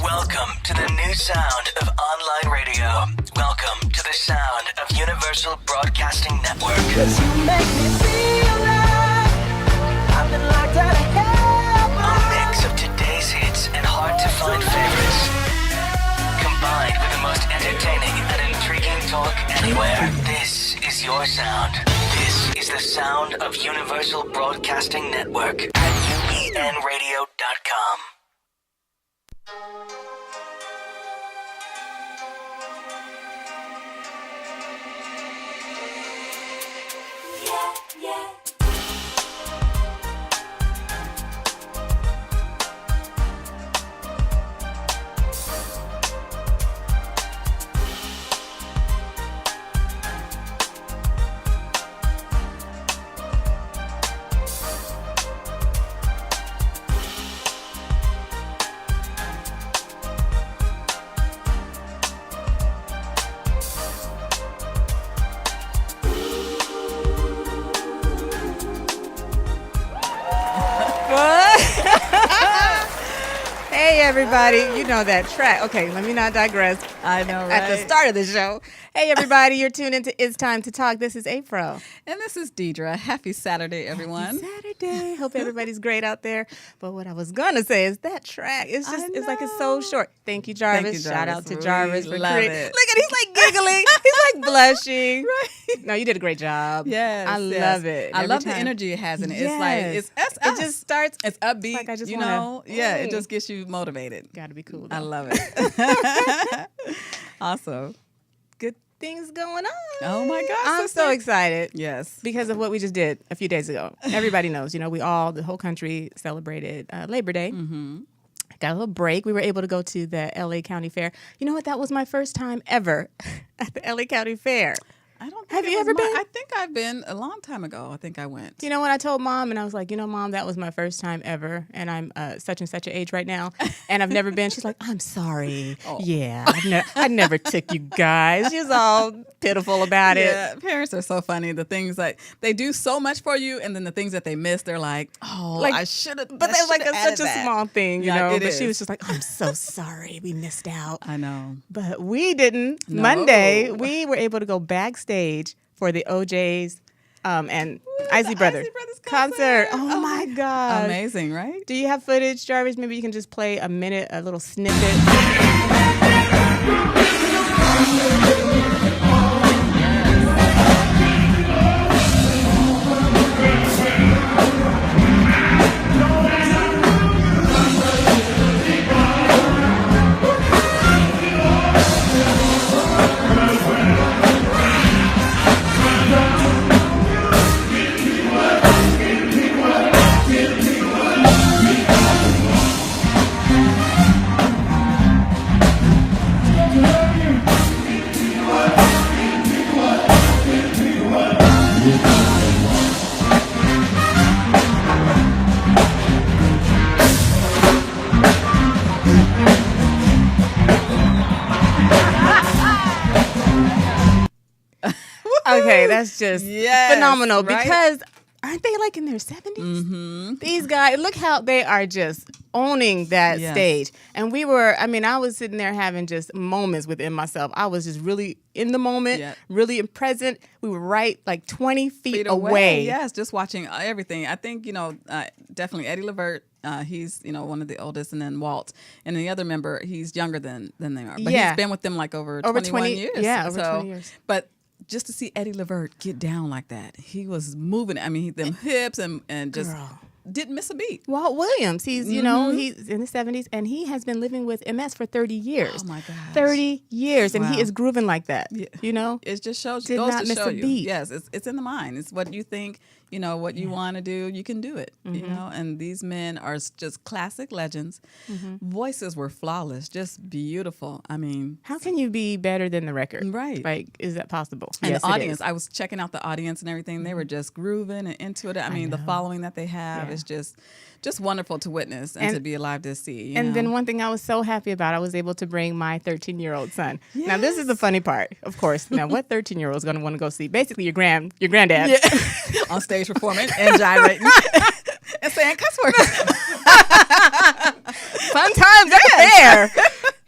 Welcome to the new sound of online radio. Welcome to the sound of Universal Broadcasting Network. 'Cause you make me feel like I've been locked out of heaven. A mix of today's hits and hard-to-find favorites, combined with the most entertaining and intriguing talk anywhere. This is your sound. This is the sound of Universal Broadcasting Network at ubnradio.com. Hey everybody, you know that track. Okay, let me not digress. I know, right? At the start of the show. Hey everybody, you're tuned into It's Time to Talk. This is Afro. And this is Deidre. Happy Saturday, everyone. Happy Saturday. Hope everybody's great out there. But what I was gonna say is that track. It's just it's like it's so short. Thank you, Jarvis. Thank you, Jarvis. Shout out to Jarvis for love creating. it. Look at he's like giggling. He's like blushing. Right. No, you did a great job. Yes, I love it. I Every love the time. energy it has in it. Yes. It's like it's us. It just starts. It's upbeat. like I just you wanna- know. Yeah, it just gets you motivated. Gotta be cool. I though. love it. Awesome. Good things going on. Oh my gosh, I'm sister. so excited. Yes. Because of what we just did a few days ago. Everybody knows, the whole country celebrated Labor Day. Mm-hmm. Got a little break. We were able to go to the LA County Fair. You know what? That was my first time ever at the LA County Fair. I don't think Have it you was ever been? I think I've been a long time ago. I think I went. You know what? I told Mom, and I was like, Mom, that was my first time ever, and I'm such and such an age right now, and I've never been. She's like, I'm sorry. Oh. Yeah, I never took you guys. She was all pitiful about it. Yeah, parents are so funny. The things like they do so much for you, and then the things that they miss, they're like, "Oh, Like, I should have." But that was like such a small thing, Yeah, it But she is. was just like, I'm so sorry, we missed out. I know. But we didn't. No. Monday, we were able to go backstage for the OJ's and Isley the Brothers Isley Brothers concert. concert. Oh my God. Amazing, right? Do you have footage, Jarvis? Maybe you can just play a minute, a little snippet. Okay, that's just Yes, phenomenal right? because aren't they like in their 70s? Mm-hmm. These guys, look how they are just owning that Yes. stage. And I was sitting there having just moments within myself. I was just really in the moment, Yeah. really present. We were right like 20 feet away. Yes, just watching everything. I think definitely Eddie Levert. He's one of the oldest, and then Walt, and the other member. He's younger than they are, but Yeah. he's been with them like over 20 21 years. yeah, over 20 years. But just to see Eddie Levert get down like that, he was moving. I mean, them hips and just Girl. didn't miss a beat. Walt Williams, he's Mm-hmm. he's in the 70s and he has been living with MS for 30 years. Oh my gosh. 30 years and he Wow. is grooving like that. Yeah. It just shows Did goes not to miss show a you. beat. Yes, it's in the mind. It's what you think, what you want to do, you can do it. Mm-hmm. And these men are just classic legends. Mm-hmm. Voices were flawless, just beautiful. I mean, How can you be better than the record? Right. Like, is that possible? and Yes, the it audience, is. Mm-hmm. I was checking out the audience and everything. They were just grooving and into it. I mean, the following that they have Yeah. is just wonderful to witness and to be alive to see. you And know? then one thing I was so happy about, I was able to bring my 13-year-old son. Now, this is the funny part, of course. Now, what 13-year-old is going to want to go see? Basically, your granddad. Yeah. On stage performing and gyrating and saying cuss words. Fun times at the fair. fair.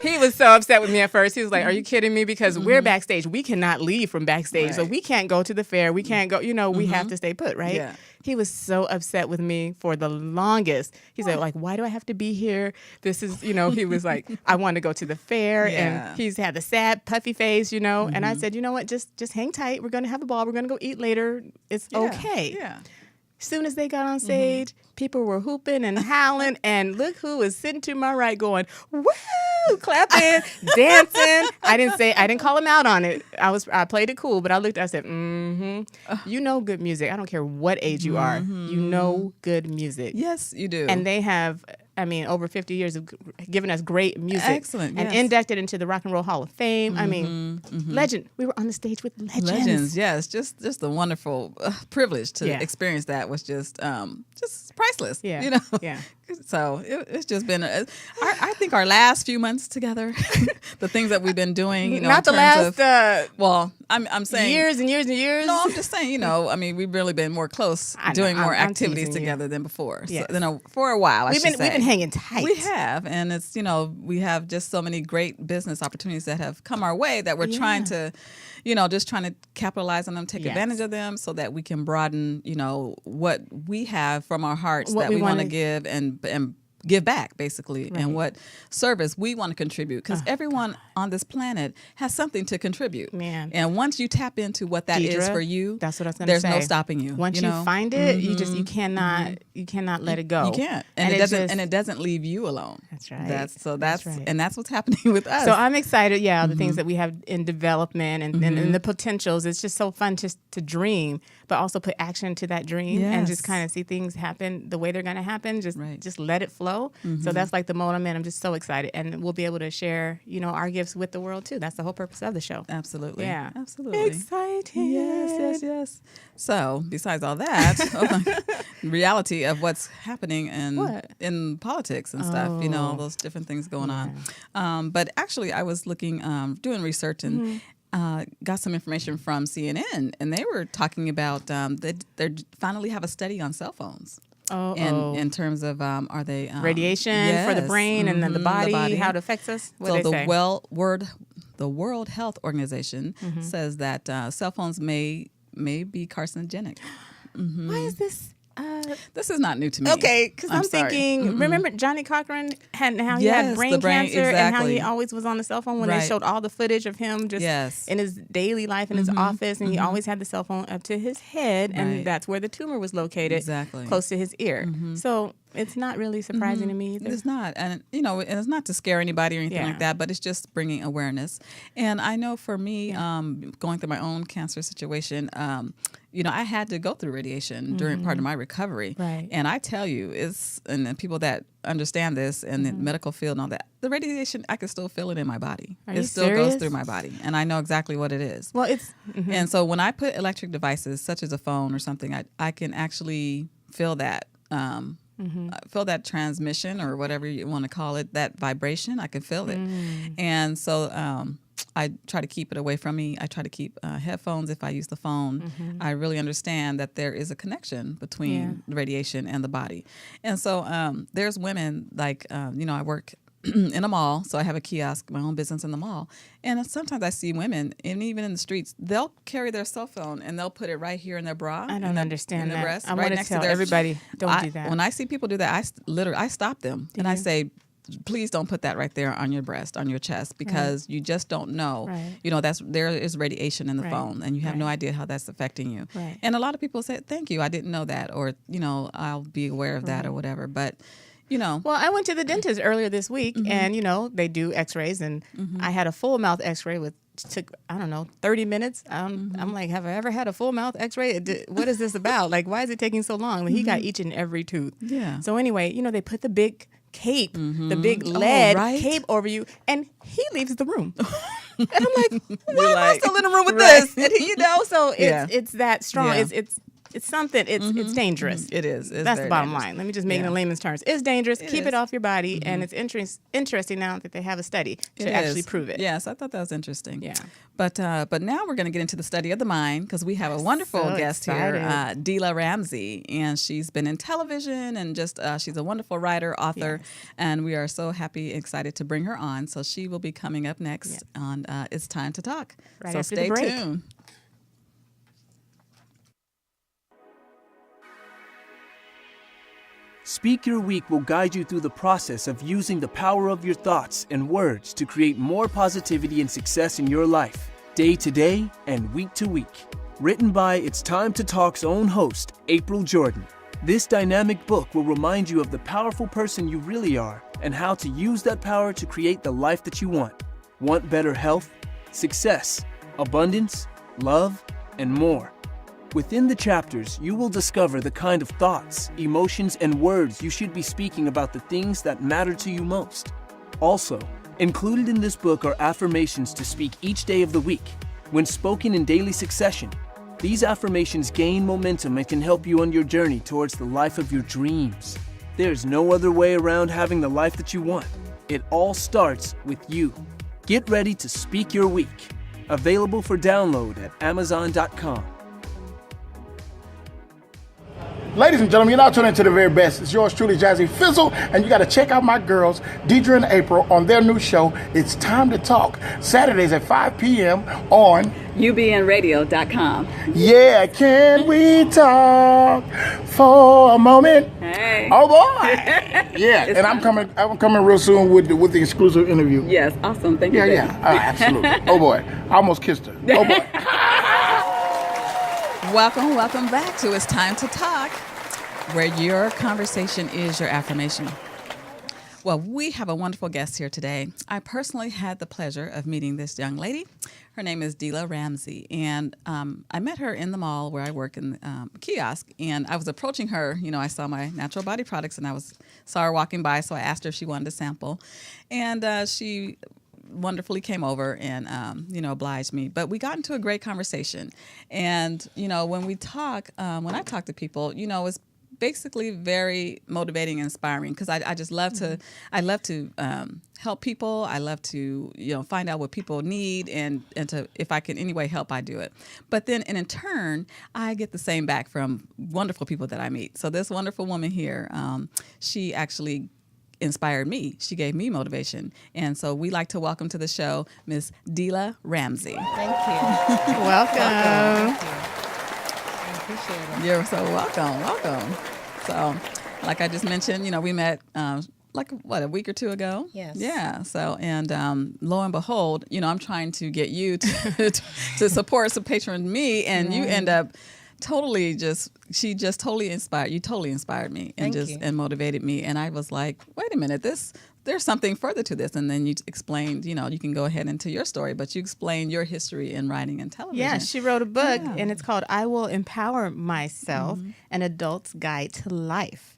He was so upset with me at first. He was like, are you kidding me? Because we're backstage. We cannot leave from backstage. So Right. we can't go to the fair. We can't go, we have to stay put, right? Yeah. He was so upset with me for the longest. He said, like, why do I have to be here? This is, he was like, I want to go to the fair. Yeah. And he's had the sad, puffy face, And I said, you know what? Just hang tight. We're going to have a ball. We're going to go eat later. It's okay. Yeah. As soon as they got on stage, people were hooping and howling, and look who was sitting to my right going, woo, clapping, dancing. I didn't call him out on it. I played it cool, but I looked, I said, you know good music. I don't care what age you are. You know good music. Yes, you do. And they have, over 50 years of giving us great music. Excellent, And yes. inducted into the Rock and Roll Hall of Fame. Legend. We were on the stage with legends. Yes, just a wonderful privilege to experience that was just priceless. Yeah. Yeah. So it's just been, I think our last few months together, the things that we've been doing, Not in the terms last well, I'm saying years and years and years. No, I'm just saying, we've really been more close, I know, doing more I'm activities teasing you. together than before. Yes. So, for a while, We've been hanging tight. We have, and it's we have just so many great business opportunities that have come our way that we're trying to, just trying to capitalize on them, take advantage of them, so that we can broaden, what we have from our hearts What that we we want to wanna- give and give back, basically, and what service we want to contribute, because everyone on this planet has something to contribute. Man. And once you tap into what that is Deidre, for you, that's what I was going to there's say. no stopping you. Once you find it, you cannot let it go. You can't, and it doesn't leave you alone. That's right. That's right. and that's what's happening with us. So I'm excited, the things that we have in development and the potentials. It's just so fun just to dream, but also put action to that dream and just Yes. kind of see things happen the way they're going to happen. Just let it flow. So that's like the mode I'm in. I'm just so excited, and we'll be able to share, our gifts with the world too. That's the whole purpose of the show. Absolutely. Yeah, Absolutely. exciting. Yes. So, besides all that, reality of what's happening in politics and stuff, all those different things going on. But actually, I was looking, doing research and got some information from CNN, and they were talking about they finally have a study on cell phones. In terms of are they Radiation for the brain and then the body, how it affects us? What So do they say? the World Health Organization says that cell phones may be carcinogenic. Why is this? This is not new to me. Okay, because I'm sorry. thinking, remember Johnny Cochran and how he had Yes, brain the brain, cancer and how he exactly. always was on the cell phone when they Right. showed all the footage of him just Yes. in his daily life in his office, and he always had the cell phone up to his head, and Right. that's where the tumor was located, Exactly. close to his ear. So it's not really surprising to me either. It's not, and and it's not to scare anybody or anything Yeah. like that, but it's just bringing awareness. And I know for me, going through my own cancer situation, I had to go through radiation during part of my recovery. Right. And I tell you, and the people that understand this and the medical field and all that, the radiation, I can still feel it in my body. Are It you still serious? goes through my body, and I know exactly what it is. Well, it's And so when I put electric devices, such as a phone or something, I can actually feel that. Feel that transmission or whatever you want to call it, that vibration. I can feel it. And so I try to keep it away from me. I try to keep headphones if I use the phone. I really understand that there is a connection between the radiation and the body. And so there's women like, I work in a mall, so I have a kiosk, my own business in the mall. And sometimes I see women, and even in the streets, they'll carry their cell phone and they'll put it right here in their bra. I don't understand in their that. breast, I'm right going to next tell to their everybody, don't do that. When I see people do that, I stop them and I say, please don't put that right there on your breast, on your chest, because you just don't know. Right. There is radiation in the Right. phone, and you have no Right. idea how that's affecting you. Right. And a lot of people say, "Thank you, I didn't know that," or I'll be aware of that or whatever. But Well, I went to the dentist earlier this week, and they do X-rays, and I had a full mouth X-ray took 30 minutes. I'm like, have I ever had a full mouth X-ray? What is this about? Like, why is it taking so long? Well, he got each and every tooth. Yeah. So anyway, they put the big cape, the big lead right. cape over you, and he leaves the room. And I'm like, why am I like, still in the room with right. this? And so Yeah. it's that strong. Yeah. It's it's something. It's dangerous. It is. It's That's very the bottom dangerous. line. Let me just make it in layman's terms. It's dangerous. Keep is. it off your body, and it's interesting now that they have a study to actually prove it. Yes, I thought that was interesting. Yeah. But now we're going to get into the study of the mind because we have a wonderful So guest here, Delia Ramsey, and she's been in television and just she's a wonderful writer, author, and we are so happy, excited to bring her on. So she will be coming up next on It's Time to Talk. Right so after the stay break. tuned. Speak Your Week will guide you through the process of using the power of your thoughts and words to create more positivity and success in your life, day to day and week to week. Written by It's Time to Talk's own host, April Jordan. This dynamic book will remind you of the powerful person you really are and how to use that power to create the life that you want. Want better health, success, abundance, love, and more. Within the chapters, you will discover the kind of thoughts, emotions, and words you should be speaking about the things that matter to you most. Also, included in this book are affirmations to speak each day of the week. When spoken in daily succession, these affirmations gain momentum and can help you on your journey towards the life of your dreams. There's no other way around having the life that you want. It all starts with you. Get ready to speak your week. Available for download at Amazon.com. Ladies and gentlemen, you're now tuning into the very best. It's yours truly, Jazzy Fizzle, and you got to check out my girls, Deidre and April, on their new show, It's Time to Talk, Saturdays at 5 p.m. on ubnradio.com. Yeah, Can We Talk for a Moment? Hey. Oh boy! Yeah, and I'm coming real soon with the exclusive interview. Yes, awesome. Thank you. Yeah, baby. absolutely. Oh boy, I almost kissed her. Oh boy. Welcome back to It's Time to Talk, where your conversation is your affirmation. Well, we have a wonderful guest here today. I personally had the pleasure of meeting this young lady. Her name is Delia Ramsey, and I met her in the mall where I work in the kiosk, and I was approaching her. You know, I saw my natural body products, and saw her walking by, so I asked her if she wanted a sample, and she wonderfully came over and obliged me. But we got into a great conversation, and when I talk to people, it's basically very motivating and inspiring because I just love to help people. I love to find out what people need and to, if I can anyway help, I do it. But then in turn, I get the same back from wonderful people that I meet. So this wonderful woman here, she actually inspired me. She gave me motivation. And so we like to welcome to the show Miss Delia Ramsey. Thank you. Welcome. Thank you. I appreciate it. You're so welcome. So, like I just mentioned, we met a week or two ago. Yes. Yeah. So, and lo and behold, I'm trying to get you to support, some patron me, and you end up she just totally inspired. You totally inspired me and motivated me. And I was like, wait a minute, there's something further to this. And then you explained, you can go ahead into your story, but you explained your history in writing and television. Yeah, she wrote a book, and it's called I Will Empower Myself, An Adult's Guide to Life.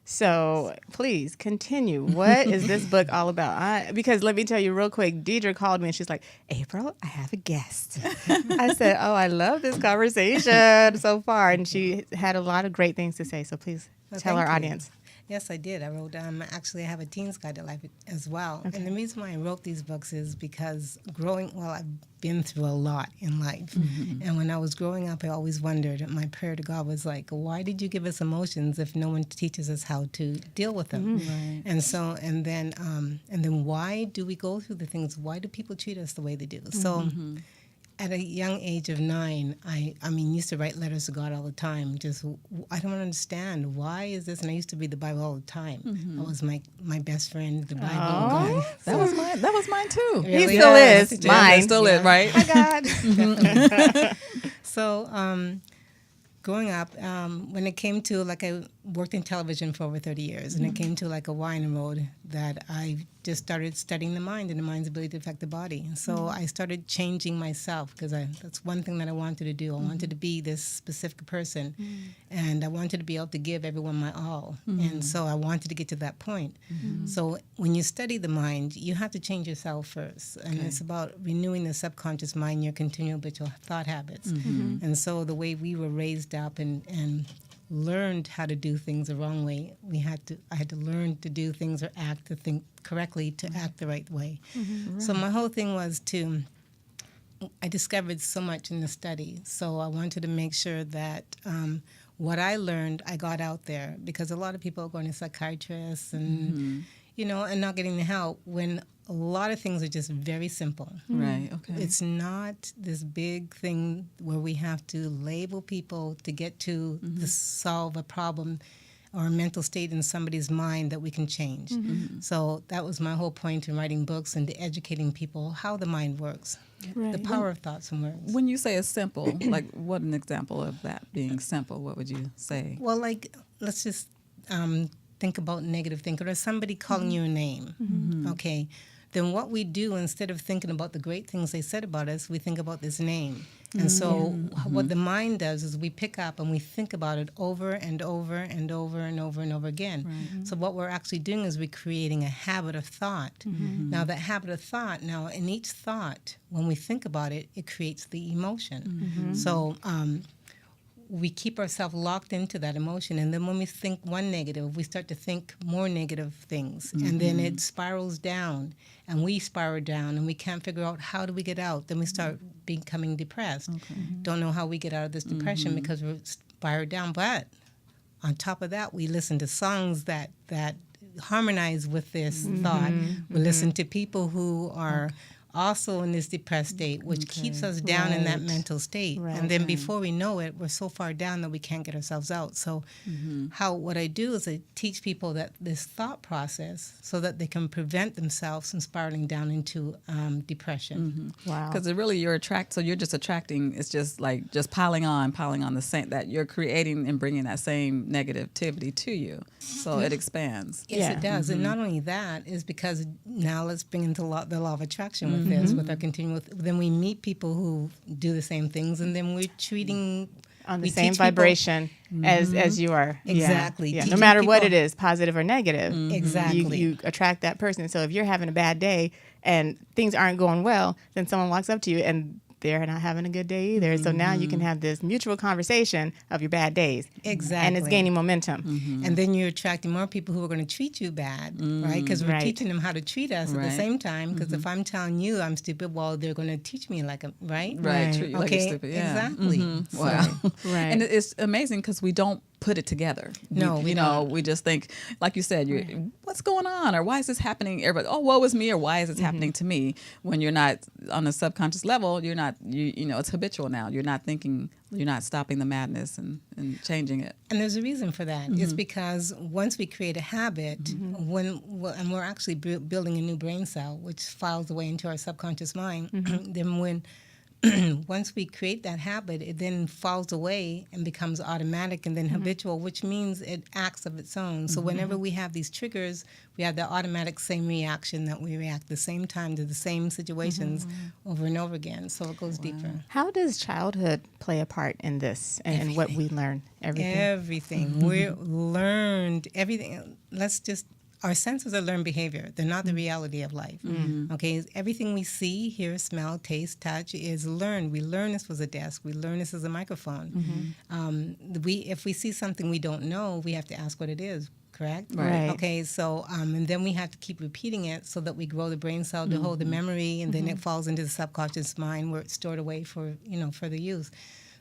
So please continue. What is this book all about? Because let me tell you real quick, Deidre called me and she's like, April, I have a guest. I said, oh, I love this conversation so far. And she had a lot of great things to say. So please tell our audience. Yes, I did. I wrote, actually, I have a Teen's Guide to Life as well. Okay. And the reason why I wrote these books is because I've been through a lot in life. Mm-hmm. And when I was growing up, I always wondered, my prayer to God was like, why did you give us emotions if no one teaches us how to deal with them? Mm-hmm. Right. And then why do we go through the things? Why do people treat us the way they do? So at a young age of 9, I used to write letters to God all the time. Just, I don't understand. Why is this? And I used to read the Bible all the time. Mm-hmm. That was my best friend, the Bible. God. That was mine too. Really? He still is. Yeah, Mine. it still is, right? Hi, God. So growing up, when it came to, like, I worked in television for over 30 years, and it came to like a winding road that I just started studying the mind and the mind's ability to affect the body. So I started changing myself because that's one thing that I wanted to do. I wanted to be this specific person, and I wanted to be able to give everyone my all. And so I wanted to get to that point. So when you study the mind, you have to change yourself first. And it's about renewing the subconscious mind, your continual habitual thought habits. And so the way we were raised up and learned how to do things the wrong way, I had to learn to do things or to think correctly, to act the right way. So my whole thing was I discovered so much in the study. So I wanted to make sure that what I learned, I got out there, because a lot of people are going to psychiatrists and, and not getting the help when a lot of things are just very simple. Right, okay. It's not this big thing where we have to label people to get to solve a problem or a mental state in somebody's mind that we can change. So that was my whole point in writing books and to educating people how the mind works, the power of thoughts and words. When you say it's simple, like what an example of that being simple, what would you say? Well, like, let's just think about negative thinking or somebody calling you a name, okay? Then what we do, instead of thinking about the great things they said about us, we think about this name. And so what the mind does is we pick up and we think about it over and over and over and over and over again. So what we're actually doing is we're creating a habit of thought. Now that habit of thought, in each thought, when we think about it, it creates the emotion. So we keep ourselves locked into that emotion, and then when we think one negative, we start to think more negative things, and then it spirals down, and we spiral down, and we can't figure out how do we get out. Then we start becoming depressed. Don't know how we get out of this depression because we're spiraled down. But on top of that, we listen to songs that harmonize with this thought. We listen to people who are also in this depressed state, which keeps us down in that mental state. And then before we know it, we're so far down that we can't get ourselves out. So what I do is I teach people that this thought process so that they can prevent themselves from spiraling down into depression. Wow. Because really you're just attracting, it's just like just piling on the same, that you're creating and bringing that same negativity to you. So it expands. Yes, it does. And not only that is because now let's bring into the law of attraction with this, with our continual, then we meet people who do the same things, and then we're treating on the same vibration as you are. Exactly. Yeah. No matter what it is, positive or negative. Exactly. You attract that person. So if you're having a bad day and things aren't going well, then someone walks up to you and they're not having a good day either. So now you can have this mutual conversation of your bad days. Exactly. And it's gaining momentum. And then you're attracting more people who are going to treat you bad, right? Because we're teaching them how to treat us at the same time. Because if I'm telling you I'm stupid, well, they're going to teach me like a, right? Right. Treat you like you're stupid. Yeah. Exactly. Wow. Right. And it's amazing because we don't put it together. No, we don't. We just think, like you said, what's going on, or why is this happening? Everybody, oh, woe is me, or why is this happening to me? When you're not on a subconscious level, you're not. It's habitual now. You're not thinking. You're not stopping the madness and changing it. And there's a reason for that. It's because once we create a habit, and we're actually building a new brain cell, which files away into our subconscious mind, then once we create that habit, it then falls away and becomes automatic and then habitual, which means it acts of its own. So whenever we have these triggers, we have the automatic same reaction that we react the same time to the same situations over and over again. So it goes deeper. How does childhood play a part in this and what we learn? Everything. We learned everything. Our senses are learned behavior. They're not the reality of life. Okay, everything we see, hear, smell, taste, touch is learned. We learn this was a desk. We learn this is a microphone. If we see something we don't know, we have to ask what it is. Correct? Right. Okay, so, and then we have to keep repeating it so that we grow the brain cell to hold the memory, and then it falls into the subconscious mind where it's stored away for further use.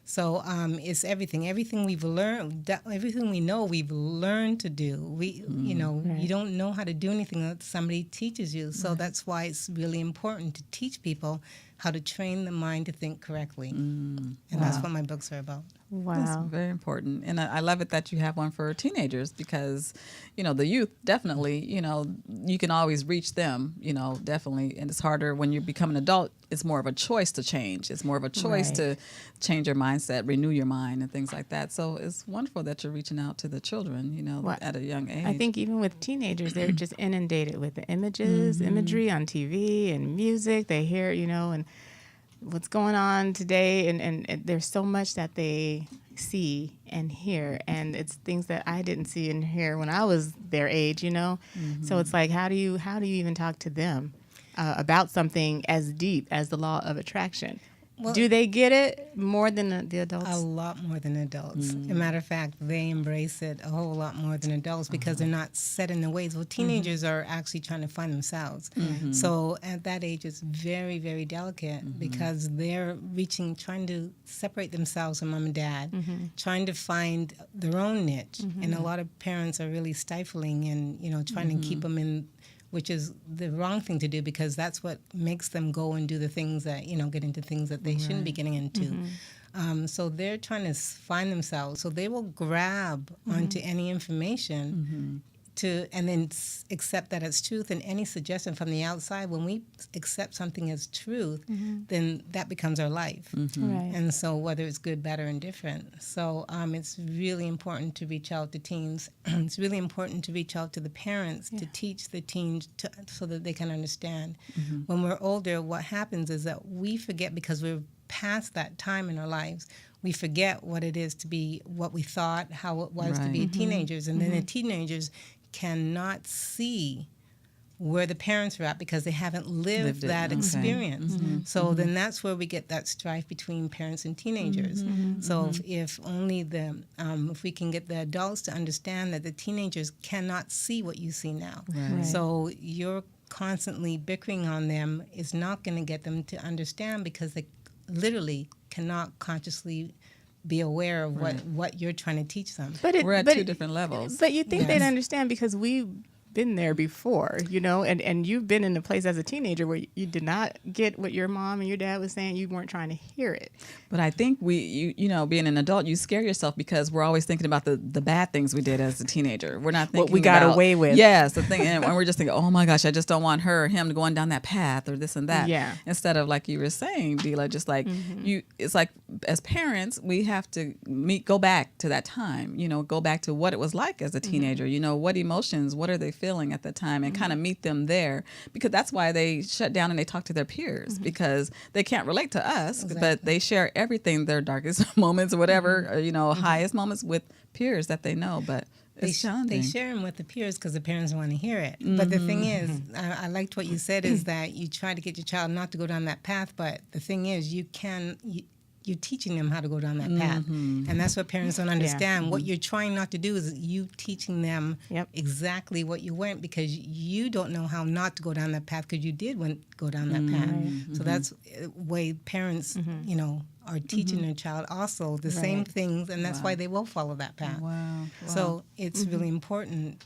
So it's everything. Everything we've learned, everything we know, we've learned to do. You don't know how to do anything unless somebody teaches you. So that's why it's really important to teach people how to train the mind to think correctly. And that's what my books are about. That's Wow. very important. And I love it that you have one for teenagers because, the youth definitely, you can always reach them, definitely. And it's harder when you become an adult. It's more of a choice to change. It's more of a choice Right. to change your mindset, renew your mind and things like that. So it's wonderful that you're reaching out to the children, Well, at a young age. I think even with teenagers, they're just inundated with the imagery on TV and music. They hear, and what's going on today. And there's so much that they see and hear. And it's things that I didn't see and hear when I was their age, So it's like, how do you even talk to them about something as deep as the law of attraction? Well, Do they get it more than the adults? a lot more than adults. As a matter of fact, they embrace it a whole lot more than adults because they're not set in their ways. Well, teenagers are actually trying to find themselves. So at that age, it's very, very delicate because they're trying to separate themselves from mom and dad, trying to find their own niche. And a lot of parents are really stifling and, trying to keep them in, which is the wrong thing to do because that's what makes them go and do the things that, get into things that they shouldn't be getting into. So they're trying to find themselves. So they will grab onto any information and then accept that as truth. And any suggestion from the outside, when we accept something as truth, then that becomes our life. Right. And so whether it's good, bad, or indifferent. So it's really important to reach out to teens. It's really important to reach out to the parents to teach the teens so that they can understand. When we're older, what happens is that we forget because we're past that time in our lives. We forget what it is to be what we thought, how it was to be teenagers. And then the teenagers cannot see where the parents are at because they haven't lived that experience. So then that's where we get that strife between parents and teenagers. So if only if we can get the adults to understand that the teenagers cannot see what you see now. Right. So you're constantly bickering on them is not going to get them to understand because they literally cannot consciously be aware of what you're trying to teach them. We're at two different levels. But you think they'd understand because we've been there before, and you've been in a place as a teenager where you did not get what your mom and your dad was saying. You weren't trying to hear it. But I think being an adult, you scare yourself because we're always thinking about the bad things we did as a teenager. We're not thinking What we got about, away with. Yes, the thing, and we're just thinking, oh my gosh, I just don't want her or him going down that path or this and that. Yeah. Instead of like you were saying, Delia, just like it's like as parents, we have to go back to that time. Go back to what it was like as a teenager. What emotions, what are they feeling at the time, and kind of meet them there because that's why they shut down and they talk to their peers because they can't relate to us, but they share everything, their darkest moments or whatever, highest moments with peers that they know. But it's challenging. They share them with the peers because the parents want to hear it. But the thing is, I liked what you said is that you try to get your child not to go down that path. But the thing is, you're teaching them how to go down that path. And that's what parents don't understand. What you're trying not to do is you teaching them exactly what you went because you don't know how not to go down that path because you did go down that path. So that's the way parents, are teaching their child also the same things, and that's why they will follow that path. So it's really important,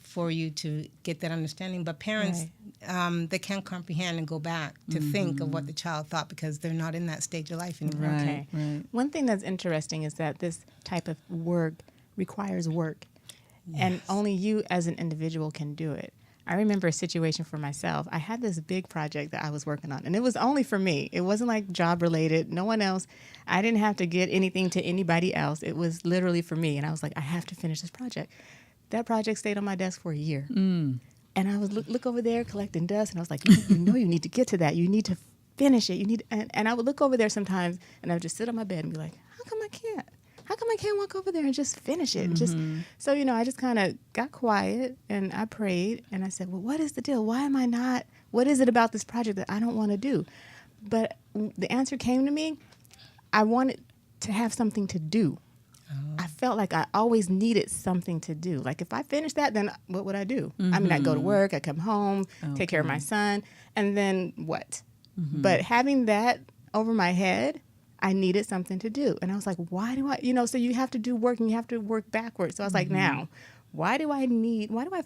for you to get that understanding. But parents, they can't comprehend and go back to think of what the child thought because they're not in that stage of life anymore. Okay. One thing that's interesting is that this type of work requires work, and only you as an individual can do it. I remember a situation for myself. I had this big project that I was working on, and it was only for me. It wasn't like job related. No one else. I didn't have to get anything to anybody else. It was literally for me, and I was like, I have to finish this project. That project stayed on my desk for a year. And I was look over there collecting dust, and I was like, you need to get to that. You need to finish it. And I would look over there sometimes, and I would just sit on my bed and be like, how come I can't walk over there and just finish it? So, I just kind of got quiet and I prayed and I said, well, what is the deal? Why am I not? What is it about this project that I don't want to do? But the answer came to me. I wanted to have something to do. I felt like I always needed something to do. Like if I finished that, then what would I do? I mean, I'd go to work, I'd come home, take care of my son, and then what? But having that over my head, I needed something to do. And I was like, why do I, so you have to do work and you have to work backwards. So I was like, now, why do I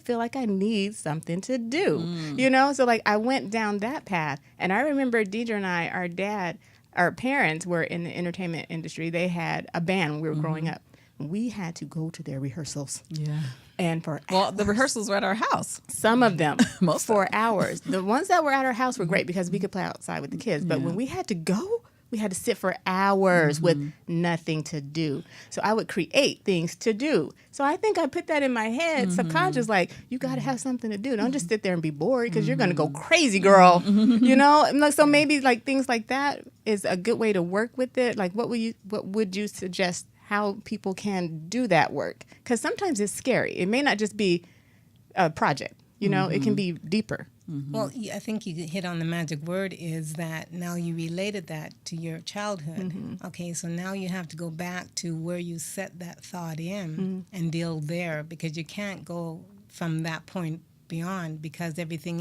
feel like I need something to do? So like I went down that path. And I remember Deidre and our dad, our parents were in the entertainment industry. They had a band when we were growing up. We had to go to their rehearsals. Yeah. And for Well, the rehearsals were at our house. some of them, Most for hours. The ones that were at our house were great because we could play outside with the kids. But when we had to go, we had to sit for hours with nothing to do. So I would create things to do. So I think I put that in my head, subconscious, like, you got to have something to do. Don't just sit there and be bored because you're going to go crazy, girl. You know? And like, so maybe like things like that is a good way to work with it. Like, what would you suggest how people can do that work? Because sometimes it's scary. It may not just be a project. You know, it can be deeper. Well, I think you hit on the magic word is that now you related that to your childhood. Okay, so now you have to go back to where you set that thought in and deal there, because you can't go from that point beyond, because everything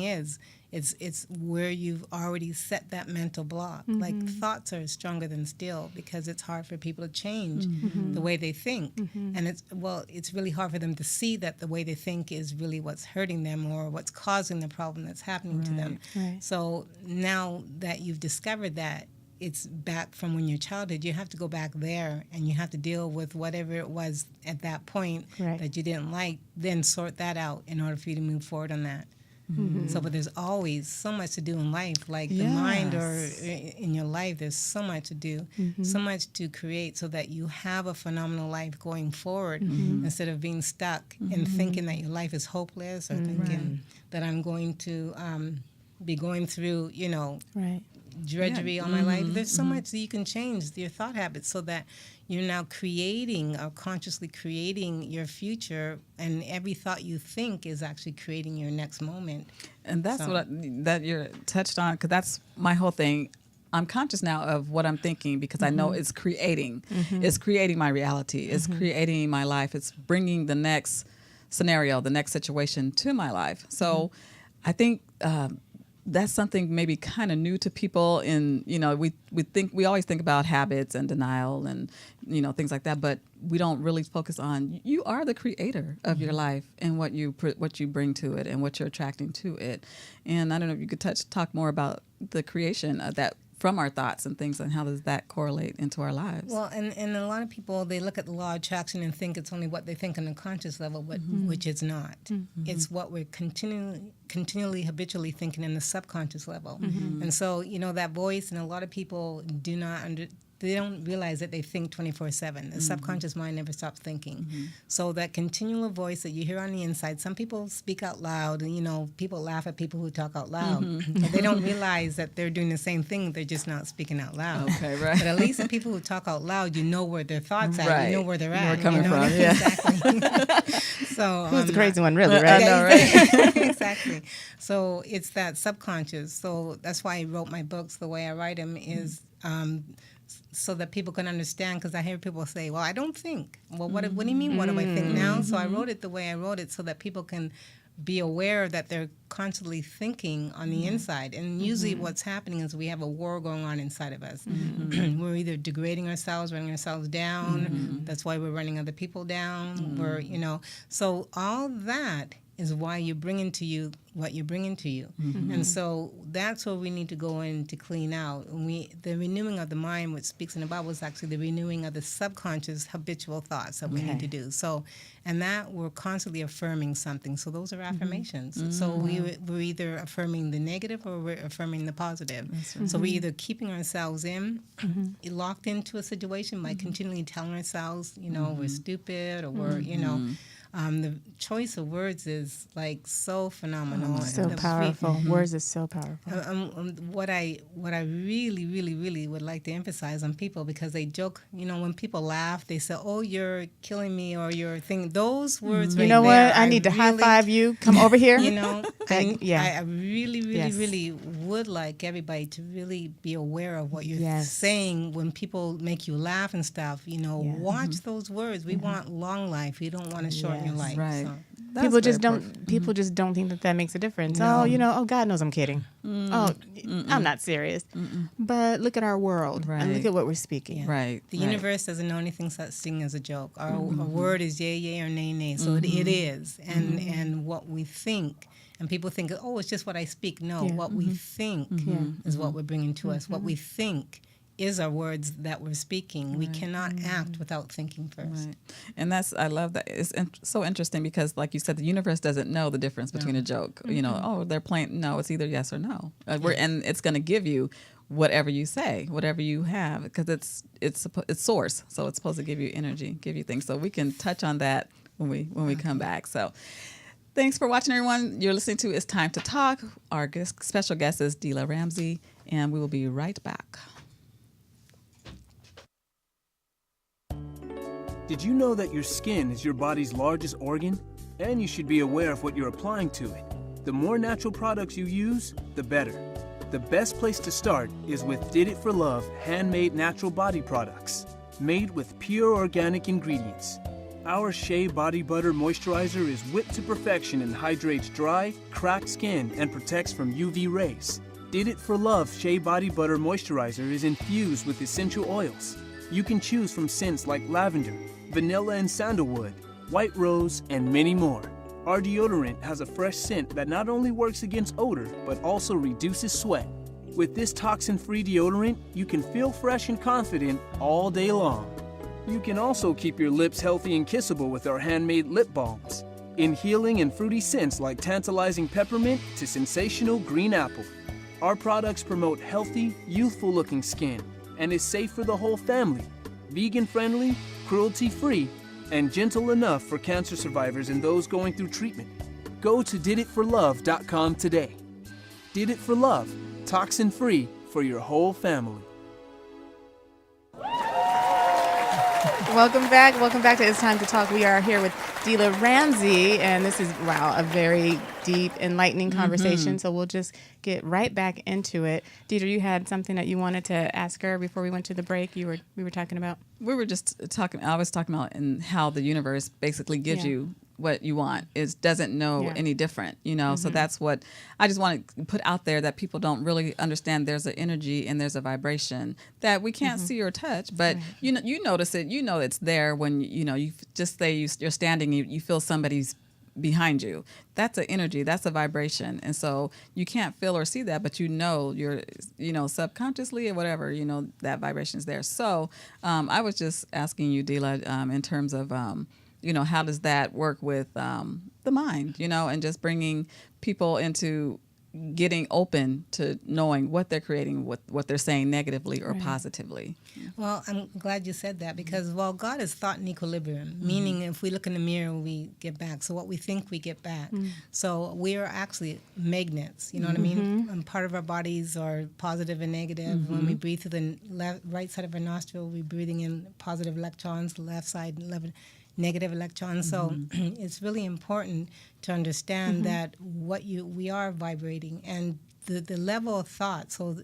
it's where you've already set that mental block. Like, thoughts are stronger than steel, because it's hard for people to change the way they think. And it's really hard for them to see that the way they think is really what's hurting them or what's causing the problem that's happening to them. Right. So now that you've discovered that it's back from when your childhood, you have to go back there and you have to deal with whatever it was at that point that you didn't like, then sort that out in order for you to move forward on that. So, but there's always so much to do in life, like the mind or in your life, there's so much to do, so much to create so that you have a phenomenal life going forward instead of being stuck and thinking that your life is hopeless or thinking that I'm going to be going through, you know, drudgery all my life. There's so much that you can change your thought habits so that you're now creating or consciously creating your future, and every thought you think is actually creating your next moment. And that's that you're touched on, because that's my whole thing. I'm conscious now of what I'm thinking, because I know it's creating. It's creating my reality. It's creating my life. It's bringing the next scenario, the next situation to my life. So I think that's something maybe kind of new to people. In, you know, we always think about habits and denial and, you know, things like that, but we don't really focus on you are the creator of your life and what you bring to it and what you're attracting to it. And I don't know if you could talk more about the creation of that from our thoughts and things, and how does that correlate into our lives? Well, and a lot of people, they look at the law of attraction and think it's only what they think on a conscious level, but which it's not. It's what we're continually, habitually thinking in the subconscious level. And so, you know, that voice, and a lot of people they don't realize that they think 24/7. The subconscious mind never stops thinking. So that continual voice that you hear on the inside, some people speak out loud, and, you know, people laugh at people who talk out loud. But they don't realize that they're doing the same thing, they're just not speaking out loud. Okay, right. But at least the people who talk out loud, you know where their thoughts are, you know where they're at. Where coming from, yeah. Exactly. So Who's the crazy one, really, right? I know, right? Exactly. So it's that subconscious. So that's why I wrote my books the way I write them, is so that people can understand, because I hear people say, well, I don't think. Well, what do you mean, what do I think now? So I wrote it the way I wrote it so that people can be aware that they're constantly thinking on the inside. And usually what's happening is we have a war going on inside of us. We're either degrading ourselves, running ourselves down. That's why we're running other people down. We're, you know, so all that is why you bring into you what you bring into you. And so that's what we need to go in to clean out. And the renewing of the mind, which speaks in the Bible, is actually the renewing of the subconscious habitual thoughts that we need to do. So, and that we're constantly affirming something. So those are affirmations. So we're either affirming the negative or we're affirming the positive. So we're either keeping ourselves locked into a situation by continually telling ourselves, you know, we're stupid, or we're, you know, the choice of words is like so phenomenal. So powerful. Words is so powerful. What I really, really, really would like to emphasize on people, because they joke, you know, when people laugh, they say, "Oh, you're killing me," or "you're thinking." Those words, you know what? I need to high five you. Come over here. You know, I really, really, really would like everybody to really be aware of what you're saying when people make you laugh and stuff. You know, watch those words. We want long life. We don't want to shorten your life. Right. So. People just don't think that makes a difference. No. Oh, you know, God knows I'm kidding. Oh, I'm not serious. But look at our world and look at what we're speaking. Yeah. Right. The universe doesn't know anything such thing as a joke. Our word is yay, yay, or nay, nay. So it is. And what we think, and people think, oh, it's just what I speak. No, what we think is what we're bringing to us. What we think is our words that we're speaking. We cannot act without thinking first. Right. And I love that. It's so interesting because, like you said, the universe doesn't know the difference between a joke. You know, oh, they're playing. No, it's either yes or no. And it's going to give you whatever you say, whatever you have, because it's source. So it's supposed to give you energy, give you things. So we can touch on that when we come back. So thanks for watching, everyone. You're listening to It's Time to Talk. Our special guest is Delia Ramsey, and we will be right back. Did you know that your skin is your body's largest organ? And you should be aware of what you're applying to it. The more natural products you use, the better. The best place to start is with Did It for Love handmade natural body products, made with pure organic ingredients. Our Shea Body Butter Moisturizer is whipped to perfection and hydrates dry, cracked skin and protects from UV rays. Did It for Love Shea Body Butter Moisturizer is infused with essential oils. You can choose from scents like lavender, vanilla and sandalwood, white rose, and many more. Our deodorant has a fresh scent that not only works against odor, but also reduces sweat. With this toxin-free deodorant, you can feel fresh and confident all day long. You can also keep your lips healthy and kissable with our handmade lip balms. In healing and fruity scents like tantalizing peppermint to sensational green apple. Our products promote healthy, youthful-looking skin and is safe for the whole family, vegan-friendly, cruelty-free, and gentle enough for cancer survivors and those going through treatment. Go to diditforlove.com today. Did It for Love, toxin-free for your whole family. Welcome back. Welcome back to It's Time to Talk. We are here with Delia Ramsey, and this is, a very deep, enlightening conversation. So we'll just get right back into it. Deidre, you had something that you wanted to ask her before we went to the break. We were talking about. We were just talking. I was talking about and how the universe basically gives you what you want. It doesn't know any different, So that's what I just want to put out there, that people don't really understand. There's an energy and there's a vibration that we can't see or touch, but you notice it. You know it's there when you just say you're standing. You feel somebody's behind you. That's an energy. That's a vibration, and so you can't feel or see that, but you're subconsciously or whatever, that vibration is there. So I was just asking you, Delia, in terms of how does that work with the mind, and just bringing people into getting open to knowing what they're creating, what they're saying negatively or positively. Well, I'm glad you said that, because, God is thought in equilibrium, meaning if we look in the mirror, we get back. So what we think, we get back. So we are actually magnets, you know what I mean? And part of our bodies are positive and negative. When we breathe through the right side of our nostril, we're breathing in positive electrons, the left side, negative electrons. So it's really important to understand that we are vibrating, and the level of thought. So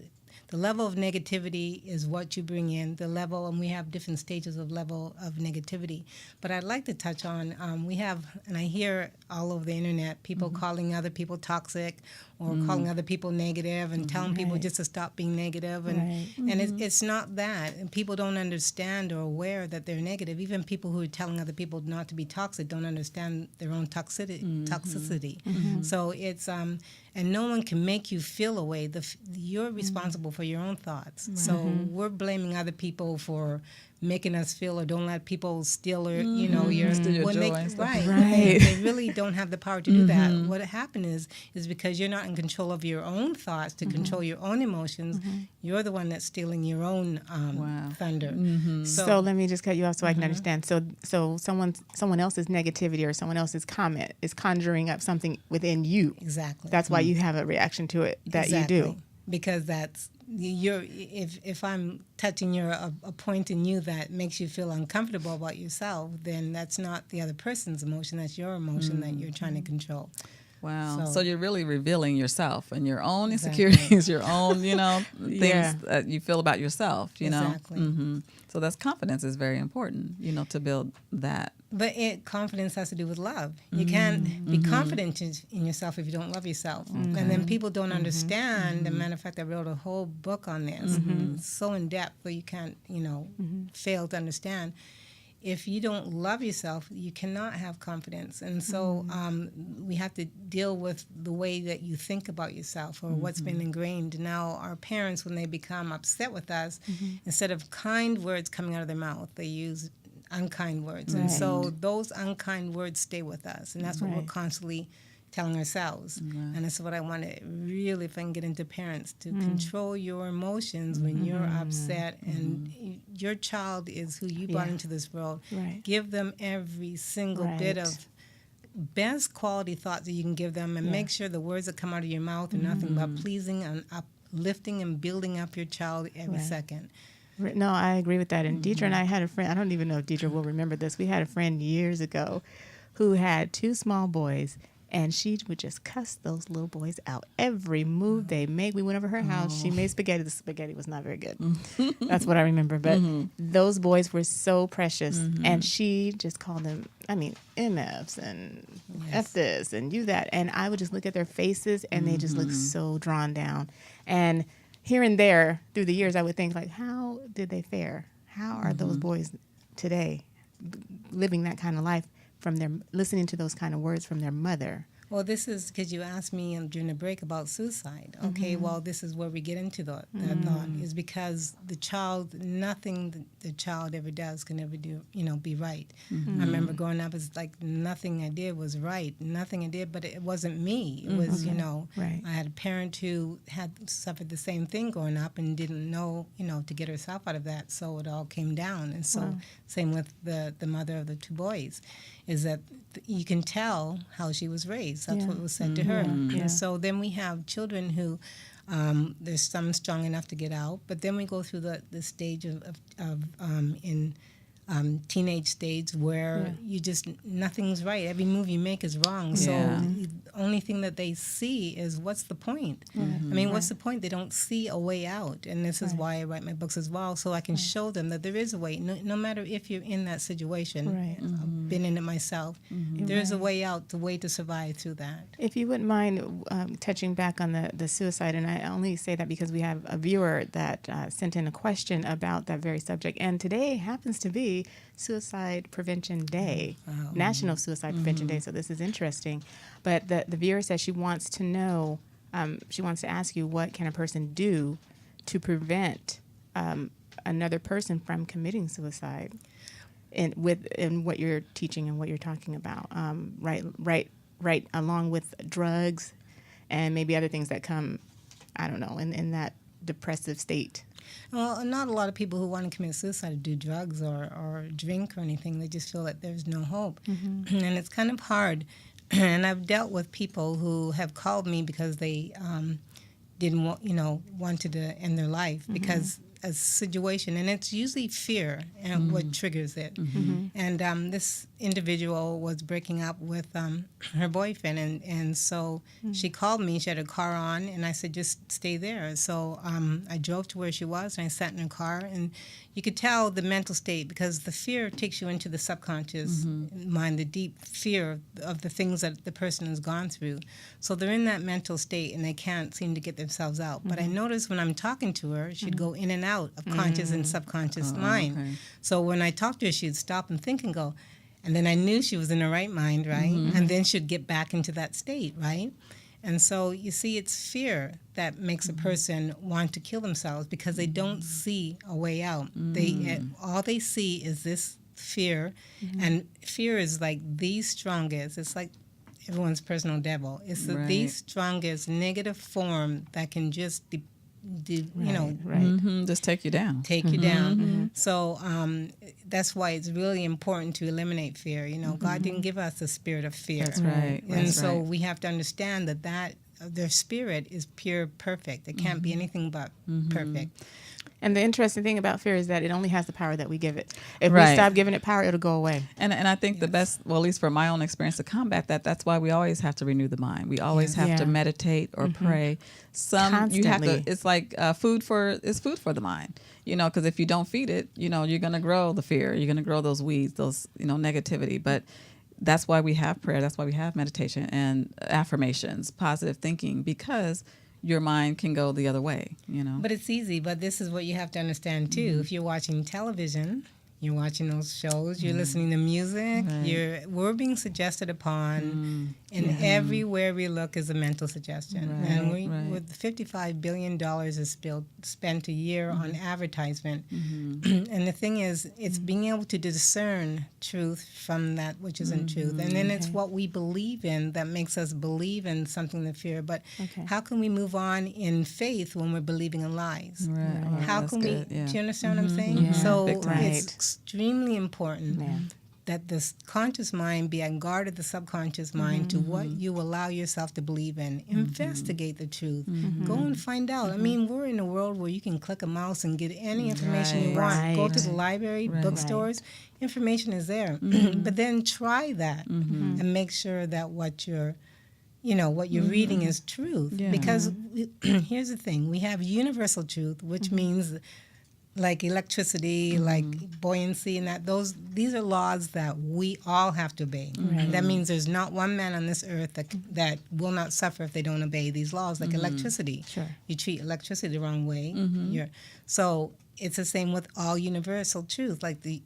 the level of negativity is what you bring in. The level, and we have different stages of level of negativity. But I'd like to touch on, we have, and I hear all over the internet, people calling other people toxic or calling other people negative and telling people just to stop being negative. And it's not that. And people don't understand or aware that they're negative. Even people who are telling other people not to be toxic don't understand their own toxicity. So it's, and no one can make you feel a way. You're responsible for your own thoughts. So we're blaming other people for making us feel, or don't let people steal, or your joy. Right. They really don't have the power to do that. What happened is because you're not in control of your own thoughts to control your own emotions. You're the one that's stealing your own thunder. So let me just cut you off so I can understand. So someone else's negativity or someone else's comment is conjuring up something within you. Exactly. That's why you have a reaction to it that you do. Because that's if I'm touching a point in you that makes you feel uncomfortable about yourself, then that's not the other person's emotion. That's your emotion that you're trying to control. Wow. So you're really revealing yourself and your own insecurities, your own, things that you feel about yourself, Exactly. So that's confidence is very important, to build that. But confidence has to do with love. You can't be confident in yourself if you don't love yourself. And then people don't understand. As a matter of fact, I wrote a whole book on this. It's so in depth that you can't, fail to understand. if you don't love yourself, you cannot have confidence. And so we have to deal with the way that you think about yourself or what's been ingrained. Now, our parents, when they become upset with us, instead of kind words coming out of their mouth, they use unkind words. And so those unkind words stay with us. And that's what we're constantly telling ourselves. And that's what I want to really, if I can get into parents, to control your emotions when you're upset. And your child is who you brought into this world. Give them every single bit of best quality thoughts that you can give them, and make sure the words that come out of your mouth are nothing but pleasing and uplifting and building up your child every second. No, I agree with that. And Deidre and I had a friend, I don't even know if Deidre will remember this. We had a friend years ago who had 2 small boys, and she would just cuss those little boys out. Every move they make. We went over her house. She made spaghetti. The spaghetti was not very good. That's what I remember. But those boys were so precious. And she just called them, MFs and F this and you that. And I would just look at their faces, and they just looked so drawn down. And here and there, through the years, I would think, like, how did they fare? How are those boys today living that kind of life from their, listening to those kind of words from their mother? Well, this is because you asked me during the break about suicide. Okay, well, this is where we get into that thought, is because the child, nothing the child ever does can ever do, be right. I remember growing up, it's like nothing I did was right. Nothing I did, but it wasn't me. It was, I had a parent who had suffered the same thing growing up and didn't know, to get herself out of that, so it all came down. And so same with the mother of the 2 boys, is that you can tell how she was raised. That's what was said to her. And so then we have children who, there's some strong enough to get out, but then we go through the stage in teenage stage where you just, nothing's right. Every move you make is wrong. So the only thing that they see is, what's the point? What's the point? They don't see a way out. And this is why I write my books as well, so I can show them that there is a way. No matter if you're in that situation, I've been in it myself, there is a way out, the way to survive through that. If you wouldn't mind touching back on the suicide, and I only say that because we have a viewer that sent in a question about that very subject, and today happens to be Suicide Prevention Day, National Suicide Prevention Day, so this is interesting. But the viewer says she wants to know, she wants to ask you, what can a person do to prevent another person from committing suicide in what you're teaching and what you're talking about, right along with drugs and maybe other things that come, I don't know, in that depressive state. Well, not a lot of people who want to commit suicide do drugs or drink or anything. They just feel that there's no hope. And it's kind of hard. And I've dealt with people who have called me because they didn't wanted to end their life because a situation, and it's usually fear and what triggers it. And this individual was breaking up with her boyfriend, and so she called me. She had her car on, and I said, just stay there. So I drove to where she was, and I sat in her car, and you could tell the mental state, because the fear takes you into the subconscious mind, the deep fear of the things that the person has gone through. So they're in that mental state, and they can't seem to get themselves out. But I noticed when I'm talking to her, she'd go in and out of conscious and subconscious mind. Okay. So when I talked to her, she'd stop and think and go, and then I knew she was in the right mind, right? And then she'd get back into that state, right? And so you see, it's fear that makes a person want to kill themselves, because they don't see a way out. All they see is this fear, and fear is like the strongest. It's like everyone's personal devil. It's the strongest negative form that can just just take you down. You down. So that's why it's really important to eliminate fear. God didn't give us the spirit of fear. That's right. And so we have to understand that their spirit is pure, perfect. It can't be anything but perfect. And the interesting thing about fear is that it only has the power that we give it. If we stop giving it power, it'll go away. And I think the best, well, at least for my own experience, to combat that's why we always have to renew the mind. We always have to meditate or pray. Constantly. You have to. It's like food for the mind. Because if you don't feed it, you're going to grow the fear. You're going to grow those weeds, those negativity. But that's why we have prayer. That's why we have meditation and affirmations, positive thinking, because your mind can go the other way, But it's easy. But this is what you have to understand, too. If you're watching television, You're watching those shows. You're listening to music. Right. We're being suggested upon, and everywhere we look is a mental suggestion. And with $55 billion is spent a year on advertisement. And the thing is, it's being able to discern truth from that which isn't truth. And then it's what we believe in that makes us believe in something to fear. But how can we move on in faith when we're believing in lies? Right. How That's can we? good, yeah. Do you understand what I'm saying? So Big time. it's extremely important that this conscious mind be on guard of the subconscious mind to what you allow yourself to believe in. Investigate the truth. Go and find out. I mean, we're in a world where you can click a mouse and get any information you want. Go to the library, bookstores. Information is there. But then try that and make sure that what you're reading is truth. Yeah. Because here's the thing. We have universal truth, which means like electricity, like buoyancy, and these are laws that we all have to obey. That means there's not one man on this earth that will not suffer if they don't obey these laws, like electricity. Sure. You treat electricity the wrong way. So it's the same with all universal truth, like the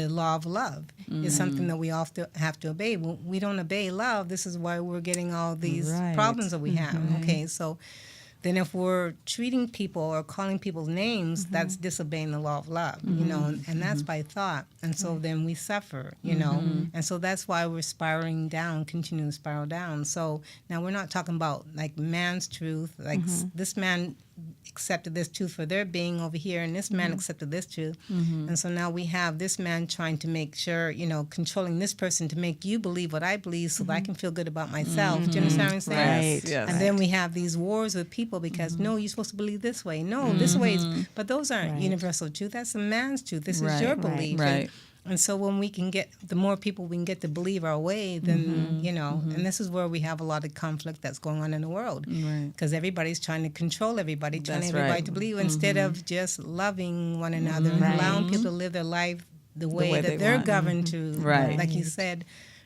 law of love is something that we all have to obey. When we don't obey love, this is why we're getting all these problems that we have. Okay, so then if we're treating people or calling people's names, that's disobeying the law of love, and that's by thought. And so then we suffer, and so that's why we're spiraling down, continuing to spiral down. So now we're not talking about like man's truth, like this man accepted this truth for their being over here, and this man accepted this truth. And so now we have this man trying to make sure, controlling this person to make you believe what I believe so that I can feel good about myself. Do you understand what I'm saying? Right. Yes. And then we have these wars with people because, no, you're supposed to believe this way. No, this way is, but those aren't universal truth. That's a man's truth. This is your belief. Right. And so when we can get, the more people we can get to believe our way, then, and this is where we have a lot of conflict that's going on in the world. Because everybody's trying to control everybody, trying everybody to believe instead of just loving one another and allowing people to live their life the way that they're governed to. Like you said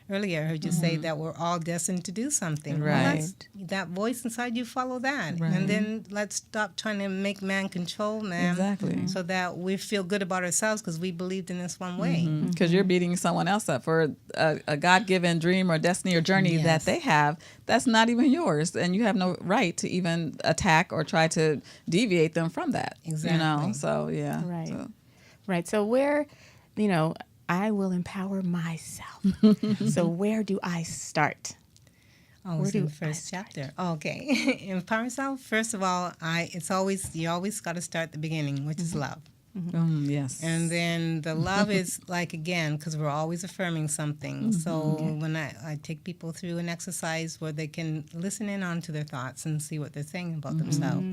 earlier, I heard you say that we're all destined to do something. Well, that voice inside you, follow that. And then let's stop trying to make man control man so that we feel good about ourselves because we believed in this one way. Because you're beating someone else up for a God-given dream or destiny or journey that they have that's not even yours, and you have no right to even attack or try to deviate them from that. Exactly. So yeah. Right. So where, I will empower myself. So where do I start? Oh, it's in the first chapter. Okay. Empower myself. First of all, you always got to start at the beginning, which is love. Yes. And then the love is like, again, because we're always affirming something. So when I take people through an exercise where they can listen in onto their thoughts and see what they're saying about themselves.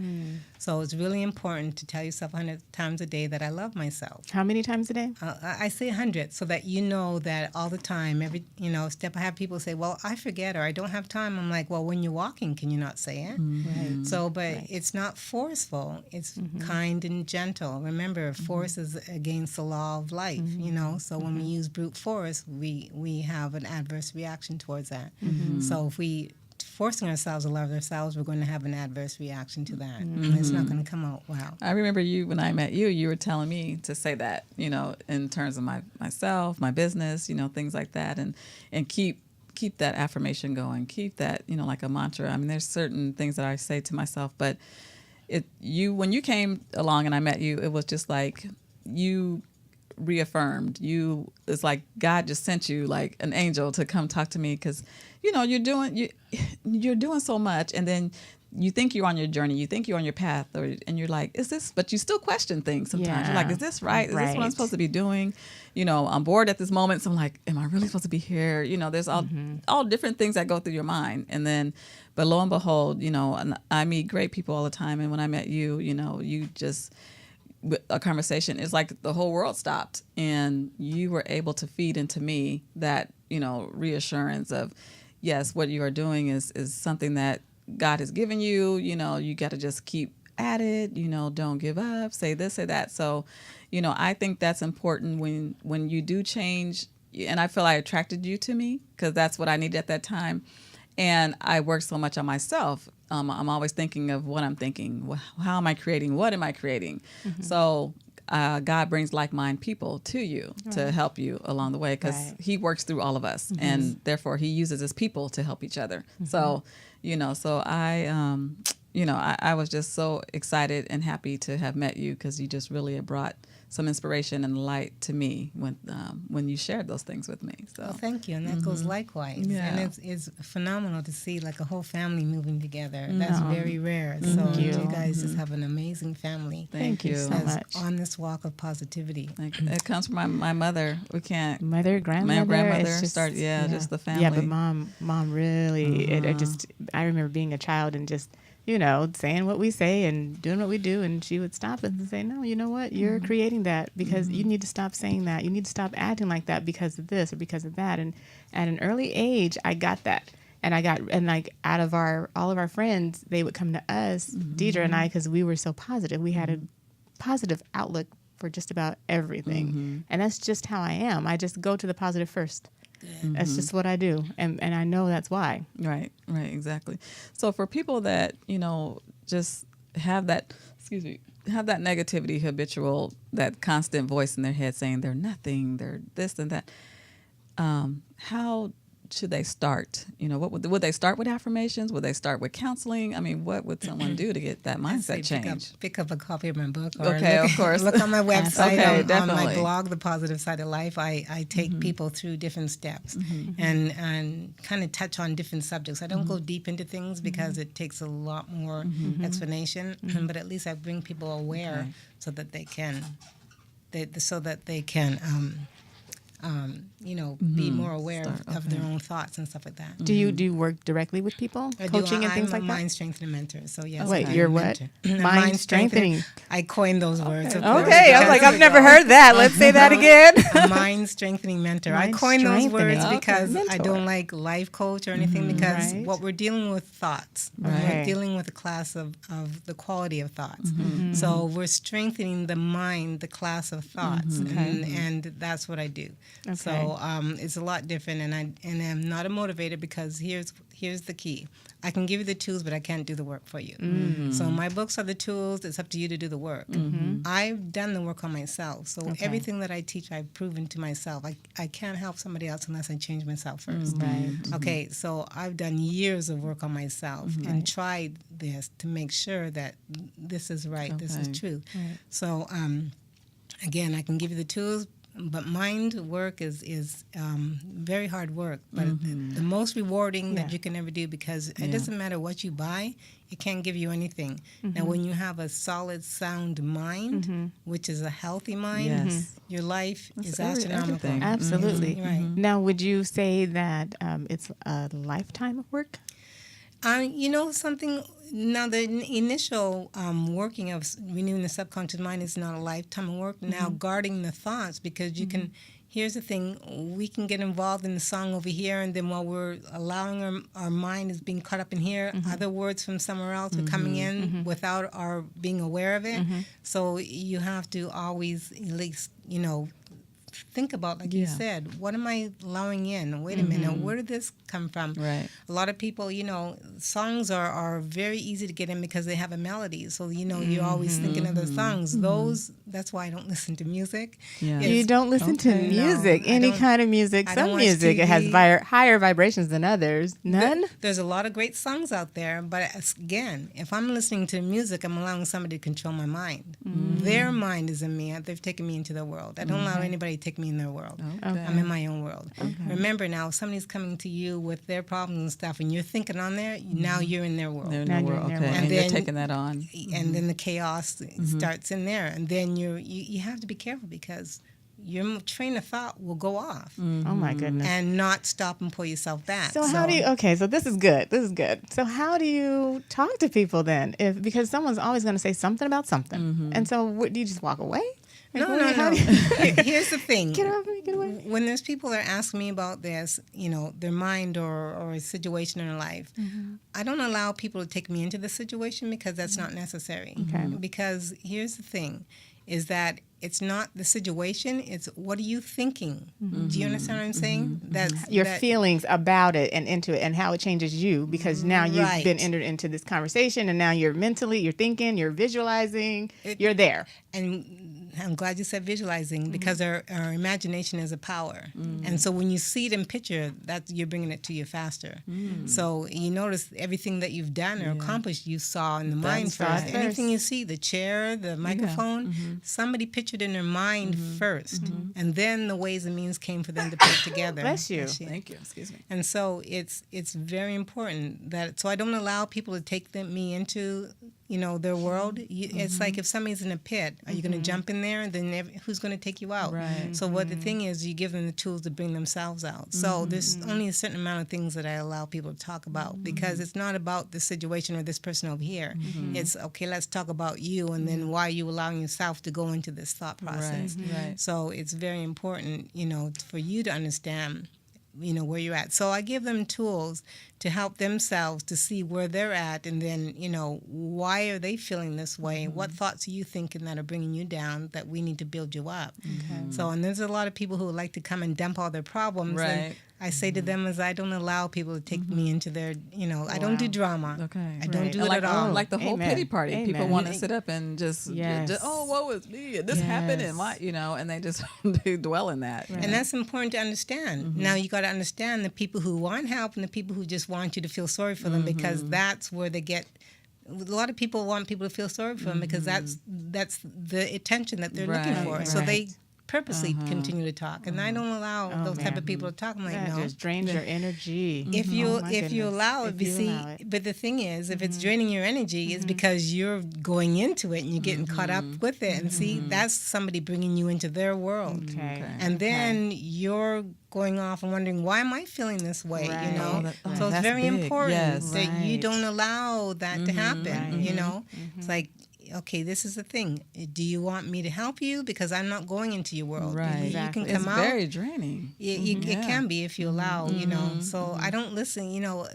So it's really important to tell yourself 100 times a day that I love myself. How many times a day? I say 100 so that you know that all the time, every step. I have people say, well, I forget or I don't have time. I'm like, well, when you're walking, can you not say it? So, but it's not forceful. It's kind and gentle. Remember, force is against the law of life, So when we use brute force, we have an adverse reaction towards that. So if we forcing ourselves to love ourselves, we're going to have an adverse reaction to that. It's not going to come out well. I remember when I met you, you were telling me to say that, in terms of myself, my business, things like that, and keep that affirmation going, keep that, like a mantra. I mean, there's certain things that I say to myself, but when you came along and I met you, it was just like you reaffirmed. It's like God just sent you like an angel to come talk to me because, you're doing so much, and then you think you're on your journey, you think you're on your path, and you're like, is this? But you still question things sometimes. You're like, is this right? Is this what I'm supposed to be doing? I'm bored at this moment, so I'm like, am I really supposed to be here? There's all different things that go through your mind, and then. But lo and behold, and I meet great people all the time. And when I met you, you just, a conversation, it's like the whole world stopped. And you were able to feed into me that, reassurance of, yes, what you are doing is something that God has given you. You got to just keep at it. Don't give up, say this, say that. So, I think that's important when you do change. And I feel I attracted you to me because that's what I needed at that time. And I work so much on myself. I'm always thinking of what I'm thinking. How am I creating? What am I creating? So God brings like-minded people to you to help you along the way, because Right. he works through all of us, and therefore he uses his people to help each other. So, I was just so excited and happy to have met you, because you just really have brought some inspiration and light to me when you shared those things with me. So Well, thank you, and that goes likewise. Yeah. And it's phenomenal to see like a whole family moving together. That's very rare. So you. you guys just have an amazing family. Thank you so That's much. on this walk of positivity. It comes from my mother. We can't. Mother, grandmother. My grandmother it's just, started, just the family. Yeah, but mom really, I remember being a child and just, saying what we say and doing what we do. And she would stop us and say, no, you know what? You're creating that because you need to stop saying that. You need to stop acting like that because of this or because of that. And at an early age, I got that. And out of all of our friends, they would come to us, Deidre and I, because we were so positive. We had a positive outlook for just about everything. And that's just how I am. I just go to the positive first. That's just what I do. And I know that's why. Right, exactly. So for people that, just have that, have that negativity habitual, that constant voice in their head saying they're nothing, they're this and that, how should they start? What would they start with affirmations? Would they start with counseling? I mean, what would someone do to get that mindset change? Pick up a copy of my book. Or Okay, look, of course. Look on my website. Okay, on my definitely. blog, The Positive Side of Life. I take people through different steps and kind of touch on different subjects. I don't go deep into things because it takes a lot more explanation. But at least I bring people aware so that they can, be more aware of their own thoughts and stuff like that. Do you work directly with people, coaching and things like I'm a that? mind strengthening mentor. So yes. Wait, I'm you're a what? mentor. Mind strengthening. I coined those words. Okay, I was like, I've never heard that. Let's say that again. A mind strengthening mentor. I Mind coined those strengthening. words Okay, because I mentor. don't like life coach or anything because Right. what we're dealing with thoughts. Right. We're dealing with a class of the quality of thoughts. So we're strengthening the mind, the class of thoughts, and that's what I do. Okay. So it's a lot different, and I'm not a motivator because here's the key. I can give you the tools, but I can't do the work for you. So my books are the tools. It's up to you to do the work. I've done the work on myself. So everything that I teach, I've proven to myself. I can't help somebody else unless I change myself first. Right. Okay, so I've done years of work on myself and tried this to make sure that this is right, this is true. Right. So again, I can give you the tools, but mind work is very hard work, but the most rewarding that you can ever do, because it doesn't matter what you buy, it can't give you anything. Now, when you have a solid, sound mind, which is a healthy mind, your life is astronomical. everything. Absolutely. Right. Now, would you say that it's a lifetime of work? Something. Now, the initial working of renewing the subconscious mind is not a lifetime of work. Now, guarding the thoughts, because you can. Here's the thing: we can get involved in the song over here, and then while we're allowing our mind is being caught up in here, other words from somewhere else are coming in without our being aware of it. So you have to always at least think about, like you said, what am I allowing in? Wait a minute, where did this come from? Right. A lot of people, songs are very easy to get in because they have a melody. So, you're always thinking of the songs. That's why I don't listen to music. Yeah. You don't listen to Okay. music, No, I any don't- kind of music. I don't Some watch music it has TV. higher vibrations than others. None. There's a lot of great songs out there, but again, if I'm listening to music, I'm allowing somebody to control my mind. Their mind is in me. They've taken me into their world. I don't allow anybody to take me in their world. Okay. I'm in my own world. Remember now, if somebody's coming to you with their problems and stuff, and you're thinking on there, now you're in their world. They're in Now the you're world. in Okay. their And you're world. taking that on. And then the chaos starts in there. And then you have to be careful because your train of thought will go off Oh my goodness. and not stop and pull yourself back. So how do you? Okay, so this is good. This is good. So how do you talk to people then? Because someone's always going to say something about something, and so do you just walk away? Like, No. how do you- Here's the thing. Get off me, get away. When there's people that are asking me about this, their mind or a situation in their life, I don't allow people to take me into the situation because that's not necessary. Okay. Because here's the thing, is that it's not the situation, it's what are you thinking? Do you understand what I'm saying? That's Your that- feelings about it and into it and how it changes you, because now you've Right. been entered into this conversation and now you're thinking, you're visualizing, you're there. And I'm glad you said visualizing because our imagination is a power. And so when you see it in picture, you're bringing it to you faster. So you notice everything that you've done or accomplished, you saw in the mind first. Anything you see, the chair, the microphone, somebody pictured in their mind first. And then the ways and means came for them to put it together. Bless you. Thank you. Excuse me. And so it's very important that, so I don't allow people to take me into, their world. It's like if somebody's in a pit, are you going to jump in there? And then who's going to take you out? Right. So what the thing is, you give them the tools to bring themselves out. So there's only a certain amount of things that I allow people to talk about because it's not about the situation or this person over here. It's, okay, let's talk about you and then why are you allowing yourself to go into this thought process. Right. So it's very important, for you to understand where you're at. So I give them tools to help themselves to see where they're at and then, why are they feeling this way? What thoughts are you thinking that are bringing you down that we need to build you up? So, and there's a lot of people who would like to come and dump all their problems. Right. And I say to them as I don't allow people to take me into their, I don't do drama. Okay. I don't do And it at all. Like the whole Amen. pity party. Amen. People want to sit up and just, oh, woe is me. And this happened and why, and they just they dwell in that. And that's important to understand. Now you got to understand the people who want help and the people who just want you to feel sorry for them because that's where they get. A lot of people want people to feel sorry for them because that's the attention that they're looking for. So they purposely continue to talk, and I don't allow those type of people to talk. I'm like, That no. just drains your energy. If you my if you goodness. allow it, If you allow it. but the thing is, if it's draining your energy, it's because you're going into it and you're getting caught up with it. And see, that's somebody bringing you into their world. Okay. And then you're going off and wondering, why am I feeling this way? Right. So it's that's very big. important Yes. that you Right. don't allow that to happen. It's like, okay, this is the thing. Do you want me to help you? Because I'm not going into your world. Right. You Exactly. can come It's out. very draining. It can be if you allow, So I don't listen,